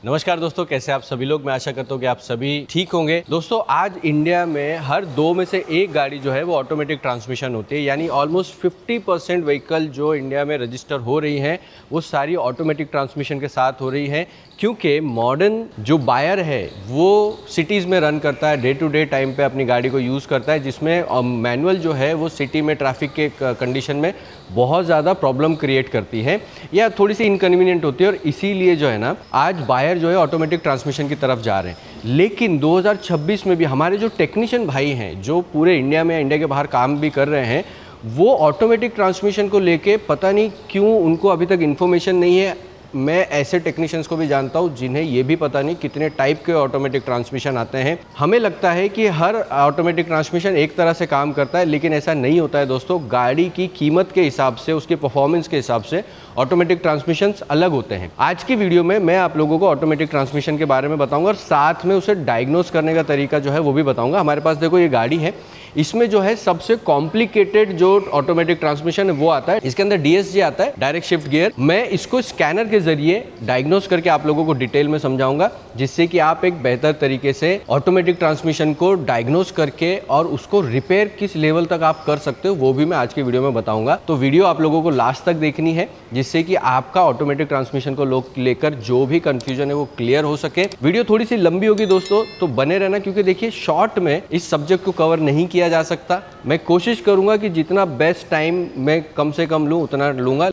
नमस्कार दोस्तों, कैसे आप सभी लोग। मैं आशा करता हूँ कि आप सभी ठीक होंगे। दोस्तों, आज इंडिया में हर 2 में से 1 गाड़ी जो है वो ऑटोमेटिक ट्रांसमिशन होती है, यानी ऑलमोस्ट 50% व्हीकल जो इंडिया में रजिस्टर हो रही हैं वो सारी ऑटोमेटिक ट्रांसमिशन के साथ हो रही हैं, क्योंकि मॉडर्न जो बायर है वो सिटीज़ में रन करता है, डे टू डे टाइम पे अपनी गाड़ी को यूज़ करता है, जिसमें मैनुअल जो है वो सिटी में ट्रैफिक के कंडीशन में बहुत ज़्यादा प्रॉब्लम क्रिएट करती है या थोड़ी सी इनकन्वीनियंट होती है। और इसीलिए जो है ना, आज बायर जो है ऑटोमेटिक ट्रांसमिशन की तरफ जा रहे हैं। लेकिन 2026 में भी हमारे जो टेक्नीशियन भाई हैं जो पूरे इंडिया में, इंडिया के बाहर काम भी कर रहे हैं, वो ऑटोमेटिक ट्रांसमिशन को लेके पता नहीं क्यों उनको अभी तक इन्फॉर्मेशन नहीं है। मैं ऐसे टेक्नीशियंस को भी जानता हूँ जिन्हें ये भी पता नहीं कितने टाइप के ऑटोमेटिक ट्रांसमिशन आते हैं। हमें लगता है कि हर ऑटोमेटिक ट्रांसमिशन एक तरह से काम करता है, लेकिन ऐसा नहीं होता है दोस्तों। गाड़ी की कीमत के हिसाब से, उसके परफॉर्मेंस के हिसाब से ऑटोमेटिक ट्रांसमिशंस अलग होते हैं। आज की वीडियो में मैं आप लोगों को ऑटोमेटिक ट्रांसमिशन के बारे में बताऊंगा और साथ में उसे डायग्नोस करने का तरीका जो है वो भी बताऊंगा। हमारे पास देखो ये गाड़ी है, इसमें जो है सबसे कॉम्प्लिकेटेड जो ऑटोमेटिक ट्रांसमिशन है वो आता है। इसके अंदर DSG आता है, डायरेक्ट शिफ्ट गियर। मैं इसको स्कैनर के जरिए डायग्नोस करके आप लोगों को डिटेल में समझाऊंगा, जिससे कि आप एक बेहतर तरीके से ऑटोमेटिक ट्रांसमिशन को डायग्नोस करके और उसको रिपेयर किस लेवल तक आप कर सकते हो वो भी मैं आज की वीडियो में बताऊंगा। तो वीडियो आप लोगों को लास्ट तक देखनी है, जिससे कि आपका ऑटोमेटिक ट्रांसमिशन को लेकर जो भी कंफ्यूजन है वो क्लियर हो सके। वीडियो थोड़ी सी लंबी होगी दोस्तों, तो बने रहना, क्योंकि देखिए शॉर्ट में इस सब्जेक्ट को कवर नहीं किया जा सकता। मैं कोशिश करूंगा कि जितना बेस्ट टाइम मैं कम से कम लूं उतना लूंगा।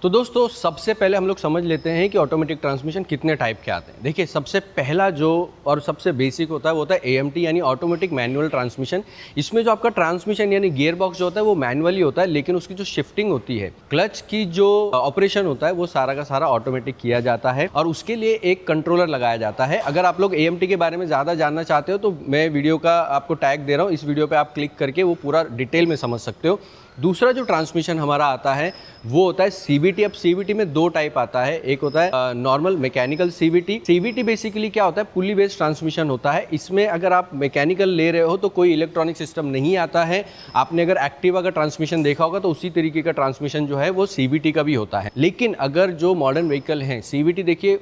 तो दोस्तों, सबसे पहले हम लोग समझ लेते हैं कि ऑटोमेटिक ट्रांसमिशन कितने टाइप के आते हैं। देखिए, सबसे पहला जो और सबसे बेसिक होता है वो होता है AMT यानी ऑटोमेटिक मैनुअल ट्रांसमिशन। इसमें जो आपका ट्रांसमिशन यानी गियर बॉक्स जो होता है वो मैनुअली होता है, लेकिन उसकी जो शिफ्टिंग होती है, क्लच की जो ऑपरेशन होता है वो सारा का सारा ऑटोमेटिक किया जाता है और उसके लिए एक कंट्रोलर लगाया जाता है। अगर आप लोग AMT के बारे में ज़्यादा जानना चाहते हो तो मैं वीडियो का आपको टैग दे रहा हूँ, इस वीडियो पर आप क्लिक करके वो पूरा डिटेल में समझ सकते हो। दूसरा जो ट्रांसमिशन हमारा आता है वो होता है CVT। अब CVT में 2 टाइप आता है, एक होता है normal mechanical CVT। CVT basically क्या होता है, पुली बेस्ड ट्रांसमिशन होता है। इसमें अगर आप मैकेनिकल ले रहे हो तो कोई इलेक्ट्रॉनिक सिस्टम नहीं आता है। आपने अगर एक्टिवा का ट्रांसमिशन देखा होगा तो उसी तरीके का ट्रांसमिशन जो है वो CVT का भी होता है। लेकिन अगर जो मॉडर्न व्हीकल हैं, CVT देखिए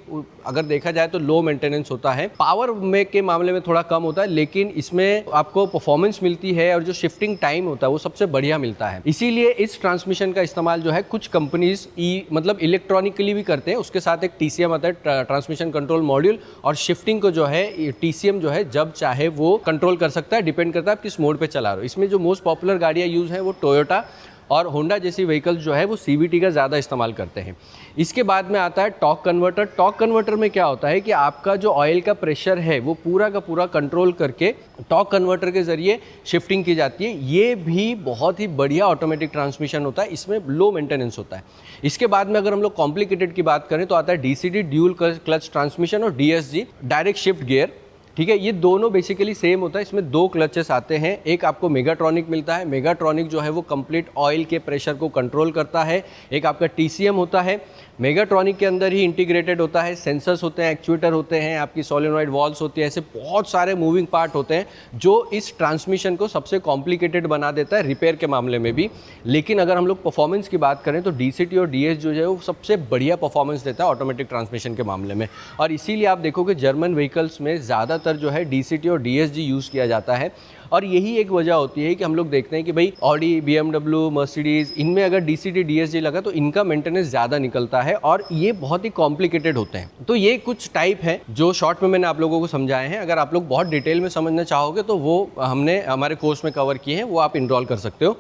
अगर देखा जाए तो लो मेंटेनेंस होता है, पावर में के मामले में थोड़ा कम होता है, लेकिन इसमें आपको परफॉर्मेंस मिलती है और जो शिफ्टिंग टाइम होता है वो सबसे बढ़िया मिलता है। इसीलिए इस ट्रांसमिशन का इस्तेमाल जो है कुछ कंपनीज मतलब इलेक्ट्रॉनिकली भी करते हैं। उसके साथ एक TCM आता है, ट्रांसमिशन कंट्रोल मॉड्यूल, और शिफ्टिंग को जो है TCM जो है जब चाहे वो कंट्रोल कर सकता है, डिपेंड करता है आप किस मोड पे चला रहे हो। इसमें जो मोस्ट पॉपुलर गाड़ियाँ यूज़ हैं वो टोयोटा और होंडा जैसी व्हीकल्स जो है वो CVT का ज़्यादा इस्तेमाल करते हैं। इसके बाद में आता है टॉर्क कन्वर्टर। टॉर्क कन्वर्टर में क्या होता है कि आपका जो ऑयल का प्रेशर है वो पूरा का पूरा कंट्रोल करके टॉर्क कन्वर्टर के ज़रिए शिफ्टिंग की जाती है। ये भी बहुत ही बढ़िया ऑटोमेटिक ट्रांसमिशन होता है, इसमें लो मेंटेनेंस होता है। इसके बाद में अगर हम लोग कॉम्प्लिकेटेड की बात करें तो आता है DCT ड्यूल क्लच ट्रांसमिशन और DSG डायरेक्ट शिफ्ट गियर। ठीक है, ये दोनों बेसिकली सेम होता है। इसमें 2 क्लचेस आते हैं, एक आपको मेगाट्रॉनिक मिलता है। मेगाट्रॉनिक जो है वो कंप्लीट ऑयल के प्रेशर को कंट्रोल करता है। एक आपका TCM होता है, मेगाट्रॉनिक के अंदर ही इंटीग्रेटेड होता है। सेंसर्स होते हैं, एक्चुएटर होते हैं, आपकी सोलेनॉइड वॉल्व्स होती है, ऐसे बहुत सारे मूविंग पार्ट होते हैं जो इस ट्रांसमिशन को सबसे कॉम्प्लिकेटेड बना देता है रिपेयर के मामले में भी। लेकिन अगर हम लोग परफॉर्मेंस की बात करें तो DCT और DS जो है वो सबसे बढ़िया परफॉर्मेंस देता है ऑटोमेटिक ट्रांसमिशन के मामले में। और इसीलिए आप देखोगे जर्मन व्हीकल्स में ज़्यादातर जो है DCT और DSG यूज़ किया जाता है। और यही एक वजह होती है कि हम लोग देखते हैं कि भाई ऑडी, BMW, मर्सिडीज़, इनमें अगर DCT DSG लगा तो इनका मेंटेनेंस ज़्यादा निकलता है और ये बहुत ही कॉम्प्लिकेटेड होते हैं। तो ये कुछ टाइप हैं जो शॉर्ट में मैंने आप लोगों को समझाए हैं। अगर आप लोग बहुत डिटेल में समझना चाहोगे तो वो हमने हमारे कोर्स में कवर किए हैं, वो आप इनरोल कर सकते हो।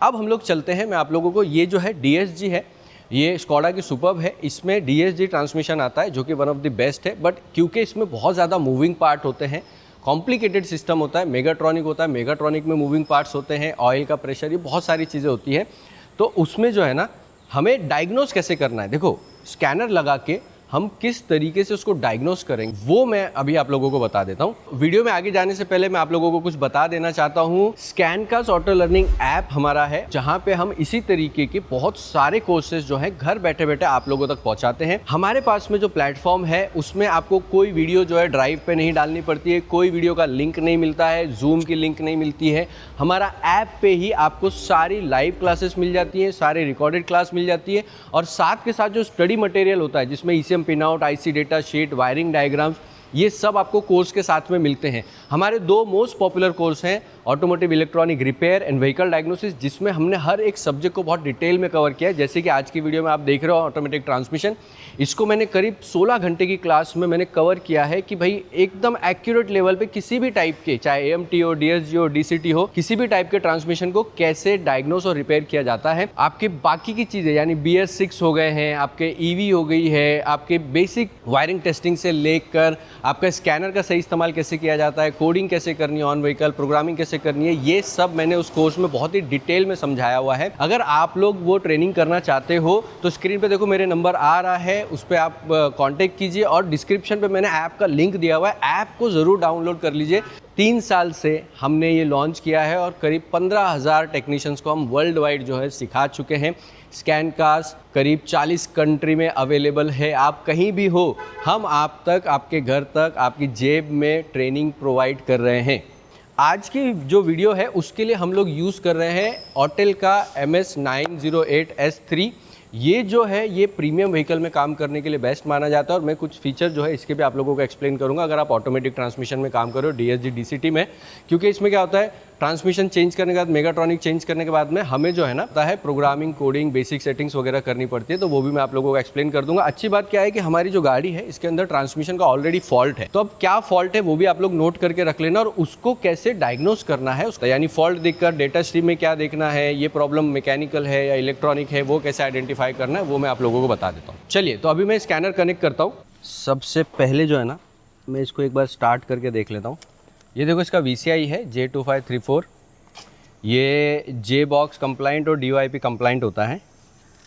अब हम लोग चलते हैं, मैं आप लोगों को ये जो है DSG है, ये स्कोडा की सुपर्ब है। इसमें DSG ट्रांसमिशन आता है जो कि वन ऑफ द बेस्ट है, बट क्योंकि इसमें बहुत ज़्यादा मूविंग पार्ट होते हैं, कॉम्प्लिकेटेड सिस्टम होता है, मेगाट्रॉनिक होता है, मेगाट्रॉनिक में मूविंग पार्ट्स होते हैं, ऑयल का प्रेशर, ये बहुत सारी चीज़ें होती हैं। तो उसमें जो है ना, हमें डायग्नोस कैसे करना है, देखो स्कैनर लगा के हम किस तरीके से उसको डायग्नोस करेंगे वो मैं अभी आप लोगों को बता देता हूँ। वीडियो में आगे जाने से पहले मैं आप लोगों को कुछ बता देना चाहता हूँ। स्कैनकास्ट ऑटो लर्निंग ऐप हमारा है, जहाँ पे हम इसी तरीके के बहुत सारे कोर्सेज जो है घर बैठे बैठे आप लोगों तक पहुँचाते हैं। हमारे पास में जो प्लेटफॉर्म है उसमें आपको कोई वीडियो जो है ड्राइव पे नहीं डालनी पड़ती है, कोई वीडियो का लिंक नहीं मिलता है, जूम की लिंक नहीं मिलती है। हमारा ऐप पे ही आपको सारी लाइव क्लासेस मिल जाती हैं, सारे रिकॉर्डेड क्लास मिल जाती है, और साथ के साथ जो स्टडी मटेरियल होता है जिसमें ECM pin out, IC data sheet, wiring diagrams, ये सब आपको कोर्स के साथ में मिलते हैं। हमारे दो मोस्ट पॉपुलर कोर्स हैं, automotive electronic repair and vehicle diagnosis, जिसमें हमने हर एक सब्जेक्ट को बहुत डिटेल में कवर किया है। जैसे कि आज की वीडियो में आप देख रहे हो ऑटोमेटिक ट्रांसमिशन, इसको मैंने करीब 16 घंटे की क्लास में मैंने कवर किया है कि भाई एकदम एक्यूरेट लेवल पे किसी भी टाइप के, चाहे AMT हो, DSG हो, DCT हो, किसी भी टाइप के ट्रांसमिशन को कैसे डायग्नोस और रिपेयर किया जाता है। आपके बाकी की चीज़ें यानी BS6 हो गए हैं, आपके EV हो गई है, आपके बेसिक वायरिंग टेस्टिंग से लेकर आपका स्कैनर का सही इस्तेमाल कैसे किया जाता है, कोडिंग कैसे करनी है ऑन व्हीकल, प्रोग्रामिंग कैसे करनी है, ये सब मैंने उस कोर्स में बहुत ही डिटेल में समझाया हुआ है। अगर आप लोग वो ट्रेनिंग करना चाहते हो तो स्क्रीन पे देखो मेरे नंबर आ रहा है, उस पर आप कांटेक्ट कीजिए, और डिस्क्रिप्शन पे मैंने ऐप का लिंक दिया हुआ है, ऐप को ज़रूर डाउनलोड कर लीजिए। 3 साल से हमने ये लॉन्च किया है और करीब 15,000 टेक्नीशियंस को हम वर्ल्ड वाइड जो है सिखा चुके हैं। स्कैनकास्ट करीब 40 कंट्री में अवेलेबल है, आप कहीं भी हो, हम आप तक, आपके घर तक, आपकी जेब में ट्रेनिंग प्रोवाइड कर रहे हैं। आज की जो वीडियो है उसके लिए हम लोग यूज़ कर रहे हैं ऑटेल का MS908S3। ये जो है ये प्रीमियम व्हीकल में काम करने के लिए बेस्ट माना जाता है, और मैं कुछ फीचर जो है इसके भी आप लोगों को एक्सप्लेन करूंगा अगर आप ऑटोमेटिक ट्रांसमिशन में काम करो, DSG DCT में। क्योंकि इसमें क्या होता है, ट्रांसमिशन चेंज करने के बाद, मेगाट्रॉनिक चेंज करने के बाद में हमें जो है ना पता है प्रोग्रामिंग, कोडिंग, बेसिक सेटिंग्स वगैरह करनी पड़ती है, तो वो भी मैं आप लोगों को एक्सप्लेन कर दूंगा। अच्छी बात क्या है कि हमारी जो गाड़ी है इसके अंदर ट्रांसमिशन का ऑलरेडी फॉल्ट है, तो अब क्या फॉल्ट है वो भी आप लोग नोट करके रख लेना, और उसको कैसे डायग्नोस करना है उसका, यानी फॉल्ट देखकर डेटा स्ट्रीम में क्या देखना है, ये प्रॉब्लम मैकेनिकल है या इलेक्ट्रॉनिक है, वो कैसे आइडेंटिफाई करना है वो मैं आप लोगों को बता देता हूँ। चलिए, तो अभी मैं स्कैनर कनेक्ट करता हूँ। सबसे पहले जो है ना मैं इसको एक बार स्टार्ट करके देख लेता हूँ। ये देखो इसका VCI है J2534, ये J बॉक्स कंप्लाइंट और DOIP कंप्लाइंट होता है,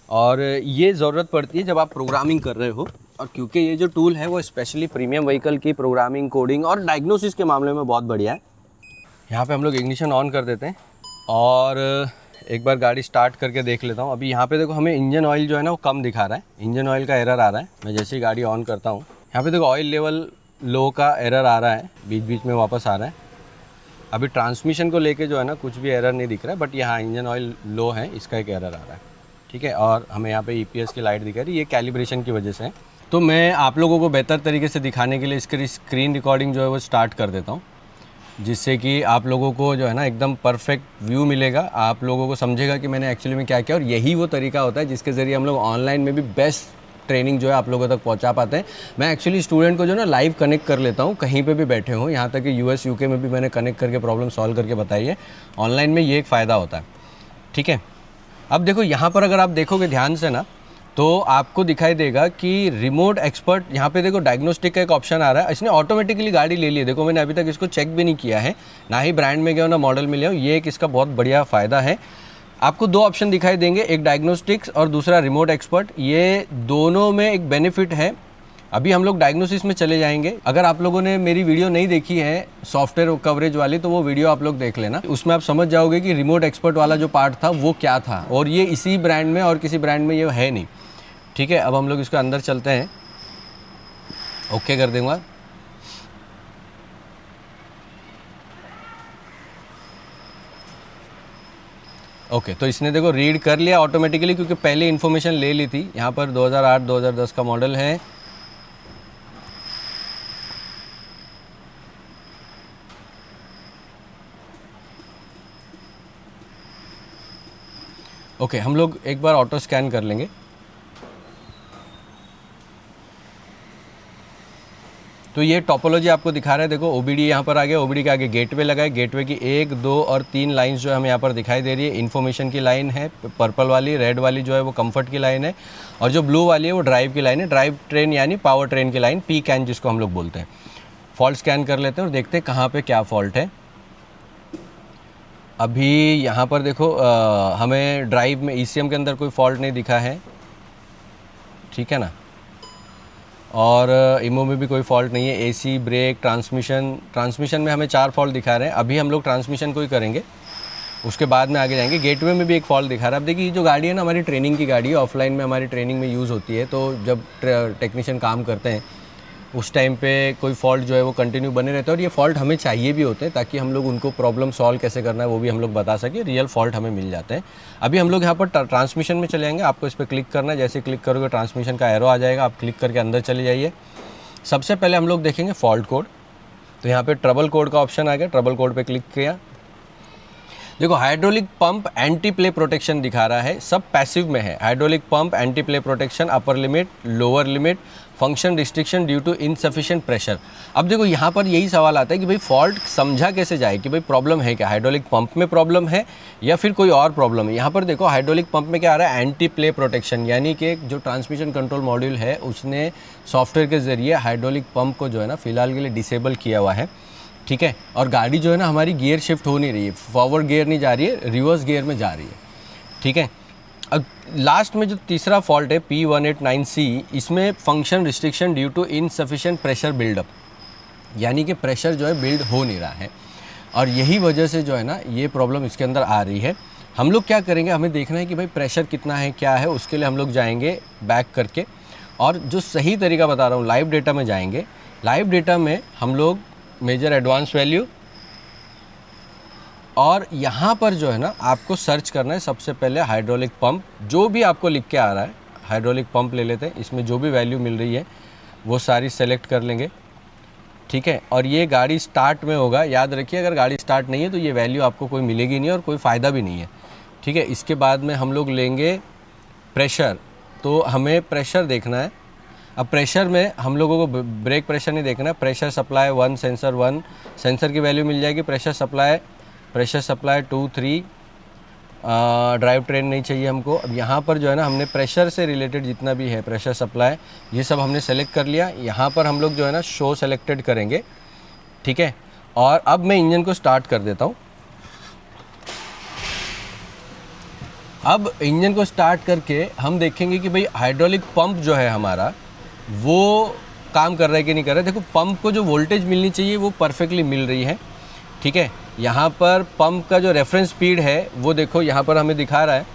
और ये ज़रूरत पड़ती है जब आप प्रोग्रामिंग कर रहे हो, और क्योंकि ये जो टूल है वो स्पेशली प्रीमियम व्हीकल की प्रोग्रामिंग, कोडिंग और डायग्नोसिस के मामले में बहुत बढ़िया है। यहाँ पे हम लोग इग्निशन ऑन कर देते हैं और एक बार गाड़ी स्टार्ट करके देख लेता हूँ। अभी यहाँ पे देखो हमें इंजन ऑयल जो है ना वो कम दिखा रहा है, इंजन ऑयल का एरर आ रहा है। मैं जैसे ही गाड़ी ऑन करता हूँ यहाँ पे देखो ऑयल लेवल लो का एरर आ रहा है, बीच बीच में वापस आ रहा है। अभी ट्रांसमिशन को लेके जो है ना कुछ भी एरर नहीं दिख रहा है, बट यहाँ इंजन ऑयल लो है, इसका एक एरर आ रहा है, ठीक है। और हमें यहाँ पे EPS की लाइट दिखा रही है, ये कैलिब्रेशन की वजह से है। तो मैं आप लोगों को बेहतर तरीके से दिखाने के लिए इसकी स्क्रीन रिकॉर्डिंग जो है वो स्टार्ट कर देता हूँ, जिससे कि आप लोगों को जो है ना एकदम परफेक्ट व्यू मिलेगा, आप लोगों को समझेगा कि मैंने एक्चुअली में क्या किया। और यही वो तरीका होता है जिसके ज़रिए हम लोग ऑनलाइन में भी बेस्ट ट्रेनिंग जो है आप लोगों तक पहुंचा पाते हैं। मैं एक्चुअली स्टूडेंट को जो ना लाइव कनेक्ट कर लेता हूं, कहीं पे भी बैठे हों, यहाँ तक कि US UK में भी मैंने कनेक्ट करके प्रॉब्लम सॉल्व करके बताई है। ऑनलाइन में ये एक फ़ायदा होता है, ठीक है। अब देखो यहाँ पर अगर आप देखोगे ध्यान से ना तो आपको दिखाई देगा कि रिमोट एक्सपर्ट, यहाँ पे देखो डायग्नोस्टिक का एक ऑप्शन आ रहा है। इसने ऑटोमेटिकली गाड़ी ले ली है, देखो मैंने अभी तक इसको चेक भी नहीं किया है, ना ही ब्रांड में गया ना मॉडल में लिया हूँ। ये एक इसका बहुत बढ़िया फ़ायदा है। आपको 2 ऑप्शन दिखाई देंगे, एक डायग्नोस्टिक्स और दूसरा रिमोट एक्सपर्ट। ये दोनों में एक बेनिफिट है। अभी हम लोग डायग्नोसिस में चले जाएंगे। अगर आप लोगों ने मेरी वीडियो नहीं देखी है सॉफ्टवेयर कवरेज वाली, तो वो वीडियो आप लोग देख लेना, उसमें आप समझ जाओगे कि रिमोट एक्सपर्ट वाला जो पार्ट था वो क्या था, और ये इसी ब्रांड में और किसी ब्रांड में ये है नहीं, ठीक है। अब हम लोग इसके अंदर चलते हैं, ओके कर दूंगा। ओके, तो इसने देखो रीड कर लिया ऑटोमेटिकली, क्योंकि पहले इन्फॉर्मेशन ले ली थी। यहाँ पर 2008-2010 का मॉडल है। ओके, हम लोग एक बार ऑटो स्कैन कर लेंगे। तो ये टोपोलॉजी आपको दिखा रहा है, देखो OBD यहाँ पर आ गया, OBD के आगे गेटवे लगा है, गेटवे की 1, 2 और 3 लाइंस जो है हमें यहाँ पर दिखाई दे रही है। इन्फॉर्मेशन की लाइन है पर्पल वाली, रेड वाली जो है वो कंफर्ट की लाइन है, और जो ब्लू वाली है वो ड्राइव की लाइन है, ड्राइव ट्रेन यानी पावर ट्रेन की लाइन, PCAN जिसको हम लोग बोलते हैं। फॉल्ट स्कैन कर लेते हैं और देखते हैं कहाँ पर क्या फॉल्ट है। अभी यहाँ पर देखो हमें ड्राइव में ECM के अंदर कोई फॉल्ट नहीं दिखा है, ठीक है ना। और इमो में भी कोई फॉल्ट नहीं है। एसी, ब्रेक, ट्रांसमिशन में हमें 4 फॉल्ट दिखा रहे हैं। अभी हम लोग ट्रांसमिशन को ही करेंगे, उसके बाद में आगे जाएंगे। गेटवे में भी एक फॉल्ट दिखा रहा है। अब देखिए, ये जो गाड़ी है ना, हमारी ट्रेनिंग की गाड़ी है, ऑफलाइन में हमारी ट्रेनिंग में यूज़ होती है। तो जब टेक्नीशियन काम करते हैं उस टाइम पे कोई फॉल्ट जो है वो कंटिन्यू बने रहते हैं, और ये फॉल्ट हमें चाहिए भी होते हैं ताकि हम लोग उनको प्रॉब्लम सॉल्व कैसे करना है वो भी हम लोग बता सकें। रियल फॉल्ट हमें मिल जाते हैं। अभी हम लोग यहाँ पर ट्रांसमिशन में चले जाएंगे। आपको इस पर क्लिक करना है, जैसे क्लिक करोगे ट्रांसमिशन का एरो आ जाएगा, आप क्लिक करके अंदर चले जाइए। सबसे पहले हम लोग देखेंगे फॉल्ट कोड। तो यहाँ पे ट्रबल कोड का ऑप्शन आ गया, ट्रबल कोड पे क्लिक किया। देखो, hydraulic pump anti play protection दिखा रहा है, सब पैसिव में है। Hydraulic pump anti play protection, upper limit, lower limit, function restriction due to insufficient pressure. अब देखो, यहाँ पर यही सवाल आता है कि भाई फॉल्ट समझा कैसे जाए कि भाई प्रॉब्लम है क्या, हाइड्रोलिक पंप में प्रॉब्लम है या फिर कोई और प्रॉब्लम है। यहाँ पर देखो, हाइड्रोलिक पंप में क्या आ रहा है, एंटी प्ले प्रोटेक्शन, यानी कि जो ट्रांसमिशन कंट्रोल मॉड्यूल है उसने सॉफ्टवेयर के ज़रिए हाइड्रोलिक पंप को जो है ना फिलहाल के लिए डिसेबल किया हुआ है। ठीक है, और गाड़ी जो है ना हमारी गियर शिफ्ट हो नहीं रही है, फॉरवर्ड गियर नहीं जा रही है, रिवर्स गियर में जा रही है। ठीक है, अब लास्ट में जो तीसरा फॉल्ट है P189C, इसमें function restriction due to insufficient pressure buildup, यानी कि प्रेशर जो है बिल्ड हो नहीं रहा है, और यही वजह से जो है ना ये प्रॉब्लम इसके अंदर आ रही है। हम लोग क्या करेंगे, हमें देखना है कि भाई प्रेशर कितना है, क्या है। उसके लिए हम लोग जाएंगे बैक करके, और जो सही तरीका बता रहा हूँ, लाइव डेटा में जाएंगे। लाइव डेटा में हम लोग मेजर एडवांस वैल्यू, और यहाँ पर जो है ना आपको सर्च करना है सबसे पहले हाइड्रोलिक पंप, जो भी आपको लिख के आ रहा है। हाइड्रोलिक पंप ले लेते हैं, इसमें जो भी वैल्यू मिल रही है वो सारी सेलेक्ट कर लेंगे। ठीक है, और ये गाड़ी स्टार्ट में होगा, याद रखिए, अगर गाड़ी स्टार्ट नहीं है तो ये वैल्यू आपको कोई मिलेगी नहीं और कोई फ़ायदा भी नहीं है। ठीक है, इसके बाद में हम लोग लेंगे प्रेशर, तो हमें प्रेशर देखना है। अब प्रेशर में हम लोगों को ब्रेक प्रेशर नहीं देखना है, प्रेशर सप्लाई 1, सेंसर 1, सेंसर की वैल्यू मिल जाएगी। प्रेशर सप्लाई 2, 3, ड्राइव ट्रेन नहीं चाहिए हमको। अब यहाँ पर जो है ना हमने प्रेशर से रिलेटेड जितना भी है, प्रेशर सप्लाई, ये सब हमने सेलेक्ट कर लिया। यहाँ पर हम लोग जो है ना शो सेलेक्टेड करेंगे। ठीक है, और अब मैं इंजन को स्टार्ट कर देता हूँ। अब इंजन को स्टार्ट करके हम देखेंगे कि भाई हाइड्रोलिक पंप जो है हमारा वो काम कर रहा है कि नहीं कर रहा है। देखो, पंप को जो वोल्टेज मिलनी चाहिए वो परफेक्टली मिल रही है। ठीक है, यहाँ पर पंप का जो रेफरेंस स्पीड है वो देखो यहाँ पर हमें दिखा रहा है,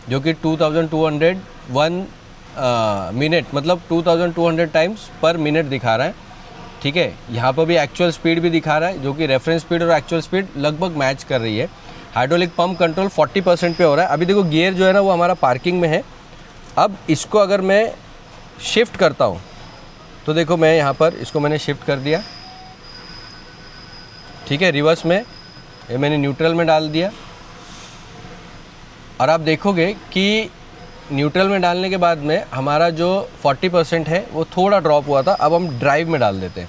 जो कि 2201 मिनट, मतलब 2200 टाइम्स पर मिनट दिखा रहा है। ठीक है, यहाँ पर भी एक्चुअल स्पीड भी दिखा रहा है, जो कि रेफरेंस स्पीड और एक्चुअल स्पीड लगभग मैच कर रही है। हाइड्रोलिक पंप कंट्रोल 40% पे हो रहा है। अभी देखो, गियर जो है ना वो हमारा पार्किंग में है। अब इसको अगर मैं शिफ्ट करता हूँ तो देखो, मैं यहाँ पर इसको मैंने शिफ्ट कर दिया। ठीक है, रिवर्स में ये मैंने न्यूट्रल में डाल दिया, और आप देखोगे कि न्यूट्रल में डालने के बाद में हमारा जो 40% है वो थोड़ा ड्रॉप हुआ था। अब हम ड्राइव में डाल देते हैं।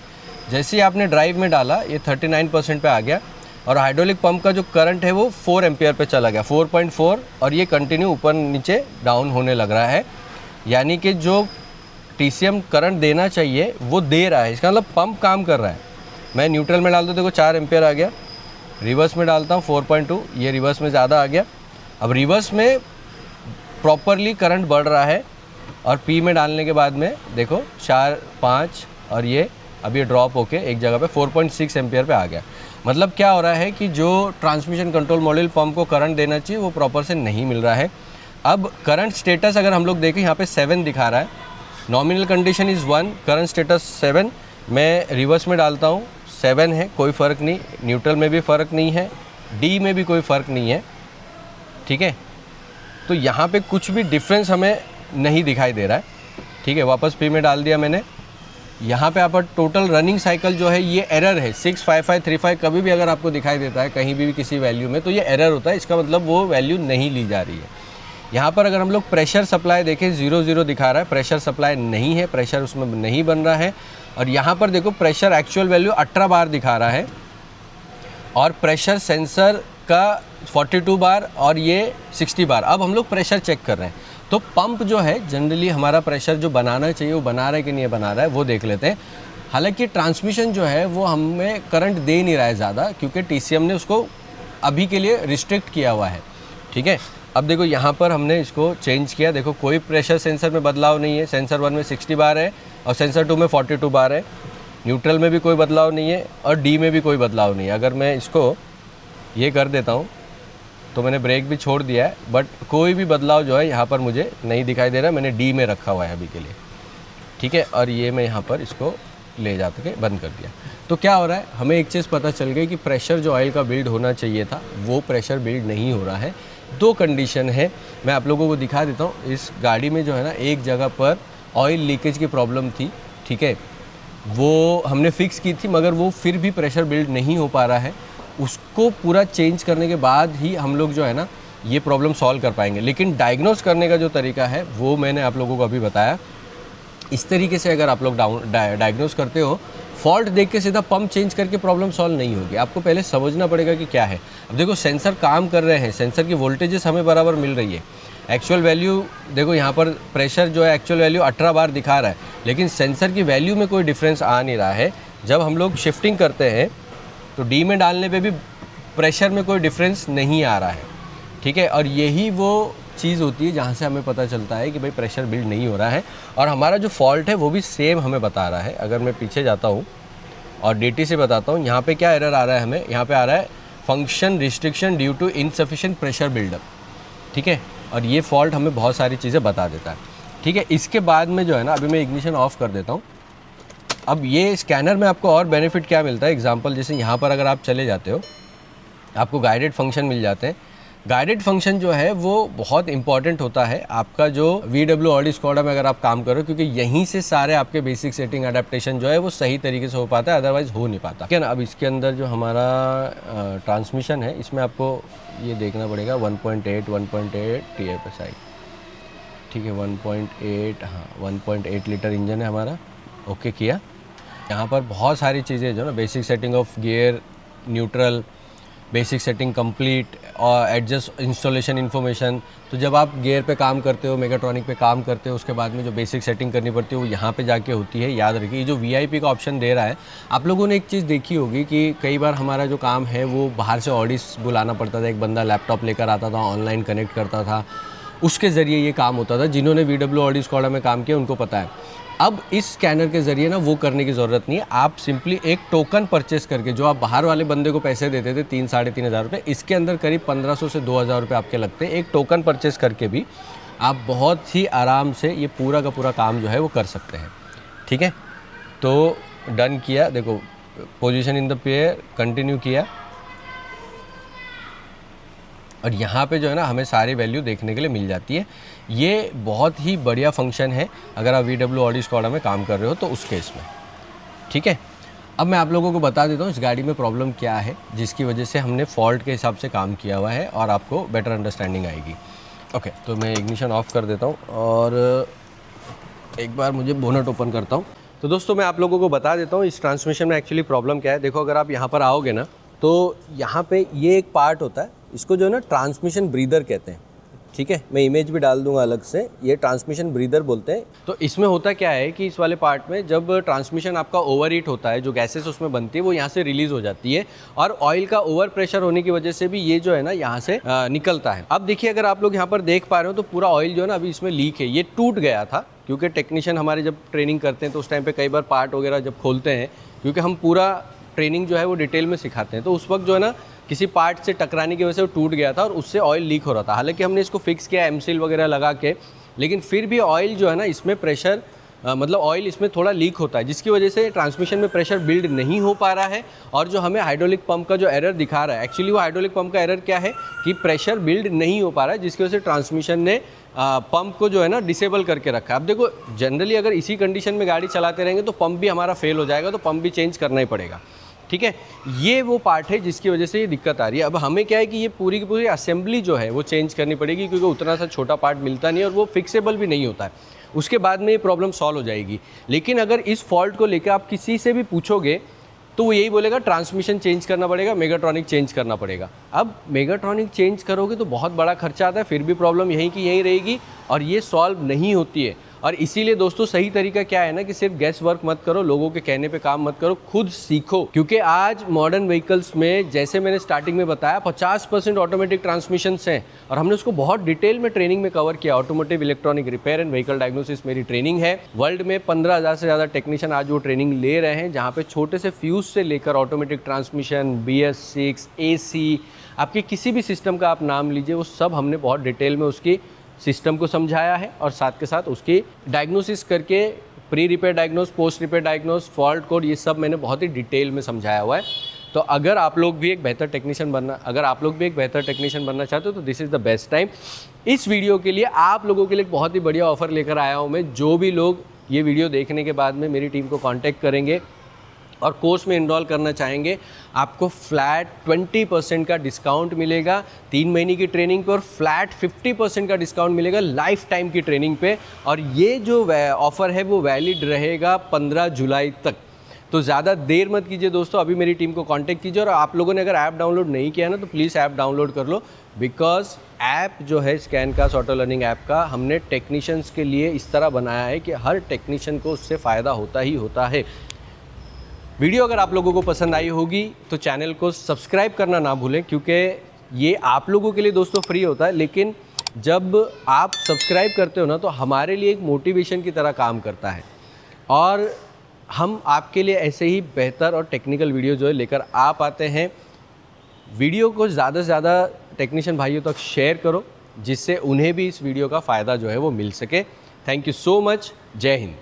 जैसे ही आपने ड्राइव में डाला, ये 39% पे आ गया, और हाइड्रोलिक पंप का जो करंट है वो 4 एम्पियर पे चला गया, 4.4, और ये कंटिन्यू ऊपर नीचे डाउन होने लग रहा है। यानी कि जो TCM करंट देना चाहिए वो दे रहा है, इसका मतलब पंप काम कर रहा है। मैं न्यूट्रल में डालता हूँ, देखो 4 एम्पियर आ गया। रिवर्स में डालता हूँ 4.2, ये रिवर्स में ज़्यादा आ गया। अब रिवर्स में प्रॉपरली करंट बढ़ रहा है, और P में डालने के बाद में देखो 4, 5, और ये अभी ड्रॉप होके एक जगह पे 4.6 एम्पियर पे आ गया। मतलब क्या हो रहा है कि जो ट्रांसमिशन कंट्रोल मॉड्यूल पंप को करंट देना चाहिए वो प्रॉपर से नहीं मिल रहा है। अब करंट स्टेटस अगर हम लोग देखें, यहाँ पे 7 दिखा रहा है, nominal condition is 1, current status 7। मैं रिवर्स में डालता हूँ, 7 है, कोई फ़र्क नहीं, न्यूट्रल में भी फ़र्क नहीं है, D में भी कोई फ़र्क नहीं है। ठीक है, तो यहाँ पे कुछ भी डिफरेंस हमें नहीं दिखाई दे रहा है। ठीक है, वापस P में डाल दिया मैंने। यहाँ पे आप टोटल रनिंग साइकिल जो है ये एरर है, 65535 कभी भी अगर आपको दिखाई देता है कहीं भी किसी वैल्यू में, तो ये एरर होता है, इसका मतलब वो वैल्यू नहीं ली जा रही है। यहाँ पर अगर हम लोग प्रेशर सप्लाई देखें, 0 दिखा रहा है, प्रेशर सप्लाई नहीं है, प्रेशर उसमें नहीं बन रहा है। और यहाँ पर देखो प्रेशर एक्चुअल वैल्यू 18 बार दिखा रहा है, और प्रेशर सेंसर का 42 बार, और ये 60 बार। अब हम लोग प्रेशर चेक कर रहे हैं, तो पंप जो है जनरली हमारा प्रेशर जो बनाना चाहिए वो बना रहा है कि नहीं बना रहा है वो देख लेते हैं। हालांकि ट्रांसमिशन जो है वो हमें करंट दे नहीं रहा है ज़्यादा, क्योंकि TCM ने उसको अभी के लिए रिस्ट्रिक्ट किया हुआ है। ठीक है, अब देखो यहाँ पर हमने इसको चेंज किया, देखो कोई प्रेशर सेंसर में बदलाव नहीं है, सेंसर 1 में 60 बार है, और सेंसर 2 में 42 बार है, न्यूट्रल में भी कोई बदलाव नहीं है और डी में भी कोई बदलाव नहीं है। अगर मैं इसको ये कर देता हूँ तो मैंने ब्रेक भी छोड़ दिया है, बट कोई भी बदलाव जो है यहाँ पर मुझे नहीं दिखाई दे रहा है। मैंने डी में रखा हुआ है अभी के लिए, ठीक है। और ये मैं यहाँ पर इसको ले जा के बंद कर दिया। तो क्या हो रहा है, हमें एक चीज़ पता चल गई कि प्रेशर जो ऑयल का बिल्ड होना चाहिए था वो प्रेशर बिल्ड नहीं हो रहा है। दो कंडीशन है, मैं आप लोगों को दिखा देता हूँ। इस गाड़ी में जो है ना, एक जगह पर ऑयल लीकेज की प्रॉब्लम थी, ठीक है, वो हमने फिक्स की थी, मगर वो फिर भी प्रेशर बिल्ड नहीं हो पा रहा है। उसको पूरा चेंज करने के बाद ही हम लोग जो है ना ये प्रॉब्लम सॉल्व कर पाएंगे। लेकिन डायग्नोस करने का जो तरीका है वो मैंने आप लोगों को अभी बताया। इस तरीके से अगर आप लोग डायग्नोस करते हो, फॉल्ट देख के सीधा पंप चेंज करके प्रॉब्लम सॉल्व नहीं होगी। आपको पहले समझना पड़ेगा कि क्या है। अब देखो सेंसर काम कर रहे हैं, सेंसर की वोल्टेजेस हमें बराबर मिल रही है। एक्चुअल वैल्यू देखो यहाँ पर प्रेशर जो है एक्चुअल वैल्यू 18 बार दिखा रहा है, लेकिन सेंसर की वैल्यू में कोई डिफरेंस आ नहीं रहा है। जब हम लोग शिफ्टिंग करते हैं तो डी में डालने पे भी प्रेशर में कोई डिफरेंस नहीं आ रहा है, ठीक है। और यही वो चीज़ होती है जहाँ से हमें पता चलता है कि भाई प्रेशर बिल्ड नहीं हो रहा है। और हमारा जो फॉल्ट है वो भी सेम हमें बता रहा है। अगर मैं पीछे जाता हूँ और DT से बताता हूँ, यहाँ पे क्या एरर आ रहा है हमें, यहाँ पे आ रहा है function restriction due to insufficient pressure buildup, ठीक है। और ये फॉल्ट हमें बहुत सारी चीज़ें बता देता है, ठीक है। इसके बाद में जो है ना, अभी मैं इग्निशन ऑफ कर देता हूँ। अब ये स्कैनर में आपको और बेनिफिट क्या मिलता है, एग्जांपल जैसे यहाँ पर अगर आप चले जाते हो, आपको गाइडेड फंक्शन मिल जाते हैं। गाइडेड फंक्शन जो है वो बहुत इंपॉर्टेंट होता है आपका जो VW ऑडी स्कोडा में अगर आप काम करो, क्योंकि यहीं से सारे आपके बेसिक सेटिंग अडेप्टेशन जो है वो सही तरीके से हो पाता है, अदरवाइज हो नहीं पाता, ठीक है ना। अब इसके अंदर जो हमारा ट्रांसमिशन है, इसमें आपको ये देखना पड़ेगा 1.8 TFSI, ठीक है, 1.8, हाँ 1.8 लीटर इंजन है हमारा, ओके किया। यहाँ पर बहुत सारी चीज़ें जो ना, basic setting of gear, neutral, basic setting complete और एडजस्ट इंस्टॉलेशन इन्फॉर्मेशन। तो जब आप गियर पे काम करते हो, मेगाट्रॉनिक पे काम करते हो, उसके बाद में जो बेसिक सेटिंग करनी पड़ती है वो यहाँ पे जाके होती है। याद रखिए, जो VIP का ऑप्शन दे रहा है, आप लोगों ने एक चीज़ देखी होगी कि कई बार हमारा जो काम है वो बाहर से ऑडिस बुलाना पड़ता था, एक बंदा लैपटॉप लेकर आता था, ऑनलाइन कनेक्ट करता था, उसके ज़रिए ये काम होता था। जिन्होंने VW ऑडी स्कोडा में काम किया उनको पता है। अब इस स्कैनर के ज़रिए ना वो करने की ज़रूरत नहीं है। आप सिंपली एक टोकन परचेस करके, जो आप बाहर वाले बंदे को पैसे देते थे 3-3.5 हज़ार रुपये, इसके अंदर करीब 1500 से 2000 रुपये आपके लगते हैं। एक टोकन परचेस करके भी आप बहुत ही आराम से ये पूरा का पूरा काम जो है वो कर सकते हैं, ठीक है। तो डन किया, देखो position in the pair, continue किया, और यहाँ पे जो है ना हमें सारी वैल्यू देखने के लिए मिल जाती है। ये बहुत ही बढ़िया फंक्शन है अगर आप VW ऑडी स्कोडा में काम कर रहे हो तो उस केस में, ठीक है। अब मैं आप लोगों को बता देता हूँ इस गाड़ी में प्रॉब्लम क्या है, जिसकी वजह से हमने फॉल्ट के हिसाब से काम किया हुआ है, और आपको बेटर अंडरस्टैंडिंग आएगी। ओके, तो मैं इग्निशन ऑफ कर देता हूँ और एक बार मुझे बोनट ओपन करता हूँ। तो दोस्तों मैं आप लोगों को बता देता हूँ इस ट्रांसमिशन में एक्चुअली प्रॉब्लम क्या है। देखो, अगर आप यहाँ पर आओगे ना तो यहाँ पे ये एक पार्ट होता है, इसको जो है ना ट्रांसमिशन ब्रीदर कहते हैं, ठीक है। मैं इमेज भी डाल दूंगा अलग से, ये ट्रांसमिशन ब्रीदर बोलते हैं। तो इसमें होता क्या है कि इस वाले पार्ट में जब ट्रांसमिशन आपका ओवर हीट होता है, जो गैसेस उसमें बनती है वो यहाँ से रिलीज हो जाती है, और ऑयल का ओवर प्रेशर होने की वजह से भी ये जो है ना यहाँ से निकलता है। अब देखिए, अगर आप लोग यहाँ पर देख पा रहे हो तो पूरा ऑयल जो है ना अभी इसमें लीक है। ये टूट गया था, क्योंकि टेक्नीशियन हमारे जब ट्रेनिंग करते हैं तो उस टाइम पे कई बार पार्ट वगैरह जब खोलते हैं, क्योंकि हम पूरा ट्रेनिंग जो है वो डिटेल में सिखाते हैं, तो उस वक्त जो है ना किसी पार्ट से टकराने की वजह से वो टूट गया था और उससे ऑयल लीक हो रहा था। हालांकि हमने इसको फिक्स किया एमसील वगैरह लगा के, लेकिन फिर भी ऑयल जो है ना इसमें प्रेशर मतलब ऑयल इसमें थोड़ा लीक होता है, जिसकी वजह से ट्रांसमिशन में प्रेशर बिल्ड नहीं हो पा रहा है। और जो हमें हाइड्रोलिक पंप का जो एरर दिखा रहा है, एक्चुअली वो हाइड्रोलिक पंप का एरर क्या है कि प्रेशर बिल्ड नहीं हो पा रहा है, जिसकी वजह से ट्रांसमिशन ने पंप को जो है ना डिसेबल करके रखा है। अब देखो, जनरली अगर इसी कंडीशन में गाड़ी चलाते रहेंगे तो पंप भी हमारा फेल हो जाएगा, तो पंप भी चेंज करना ही पड़ेगा, ठीक है। ये वो पार्ट है जिसकी वजह से ये दिक्कत आ रही है। अब हमें क्या है कि ये पूरी की पूरी असेंबली जो है वो चेंज करनी पड़ेगी, क्योंकि उतना सा छोटा पार्ट मिलता नहीं है और वो फिक्सेबल भी नहीं होता है। उसके बाद में ये प्रॉब्लम सॉल्व हो जाएगी। लेकिन अगर इस फॉल्ट को लेकर आप किसी से भी पूछोगे तो वो यही बोलेगा ट्रांसमिशन चेंज करना पड़ेगा, मेगाट्रॉनिक चेंज करना पड़ेगा। अब मेगाट्रॉनिक चेंज करोगे तो बहुत बड़ा खर्चा आता है, फिर भी प्रॉब्लम यहीं की यहीं रहेगी और ये सॉल्व नहीं होती है। और इसीलिए दोस्तों सही तरीका क्या है ना कि सिर्फ गैस वर्क मत करो, लोगों के कहने पे काम मत करो, खुद सीखो। क्योंकि आज मॉडर्न व्हीकल्स में जैसे मैंने स्टार्टिंग में बताया 50% ऑटोमेटिक ट्रांसमिशंस हैं और हमने उसको बहुत डिटेल में ट्रेनिंग में कवर किया। Automotive electronic repair and vehicle diagnosis मेरी ट्रेनिंग है। वर्ल्ड में 15,000 से ज़्यादा टेक्नीशियन आज वो ट्रेनिंग ले रहे हैं, जहाँ पे छोटे से फ्यूज से लेकर ऑटोमेटिक ट्रांसमिशन, BS6, AC, आपके किसी भी सिस्टम का आप नाम लीजिए, वो सब हमने बहुत डिटेल में उसकी सिस्टम को समझाया है और साथ के साथ उसकी डायग्नोसिस करके pre repair diagnose, post repair diagnose, fault code, ये सब मैंने बहुत ही डिटेल में समझाया हुआ है। तो अगर आप लोग भी एक बेहतर टेक्नीशियन बनना चाहते हो तो this is the best time. इस वीडियो के लिए आप लोगों के लिए एक बहुत ही बढ़िया ऑफर लेकर आया हूँ मैं। जो भी लोग ये वीडियो देखने के बाद में मेरी टीम को कांटेक्ट करेंगे और कोर्स में इनरोल करना चाहेंगे, आपको फ्लैट 20% का डिस्काउंट मिलेगा 3 महीने की ट्रेनिंग पे और फ्लैट 50% का डिस्काउंट मिलेगा लाइफ टाइम की ट्रेनिंग पे। और ये जो ऑफ़र है वो वैलिड रहेगा 15 जुलाई तक। तो ज़्यादा देर मत कीजिए दोस्तों, अभी मेरी टीम को कांटेक्ट कीजिए। और आप लोगों ने अगर ऐप डाउनलोड नहीं किया ना तो प्लीज़ ऐप डाउनलोड कर लो, बिकॉज ऐप जो है स्कैनकास्ट ऑटो लर्निंग ऐप का हमने टेक्नीशियंस के लिए इस तरह बनाया है कि हर टेक्नीशियन को उससे फ़ायदा होता ही होता है। वीडियो अगर आप लोगों को पसंद आई होगी तो चैनल को सब्सक्राइब करना ना भूलें, क्योंकि ये आप लोगों के लिए दोस्तों फ्री होता है, लेकिन जब आप सब्सक्राइब करते हो ना तो हमारे लिए एक मोटिवेशन की तरह काम करता है और हम आपके लिए ऐसे ही बेहतर और टेक्निकल वीडियो जो है लेकर आ पाते हैं। वीडियो को ज़्यादा से ज़्यादा टेक्नीशियन भाइयों तक शेयर करो, जिससे उन्हें भी इस वीडियो का फ़ायदा जो है वो मिल सके। Thank you so much. जय हिंद।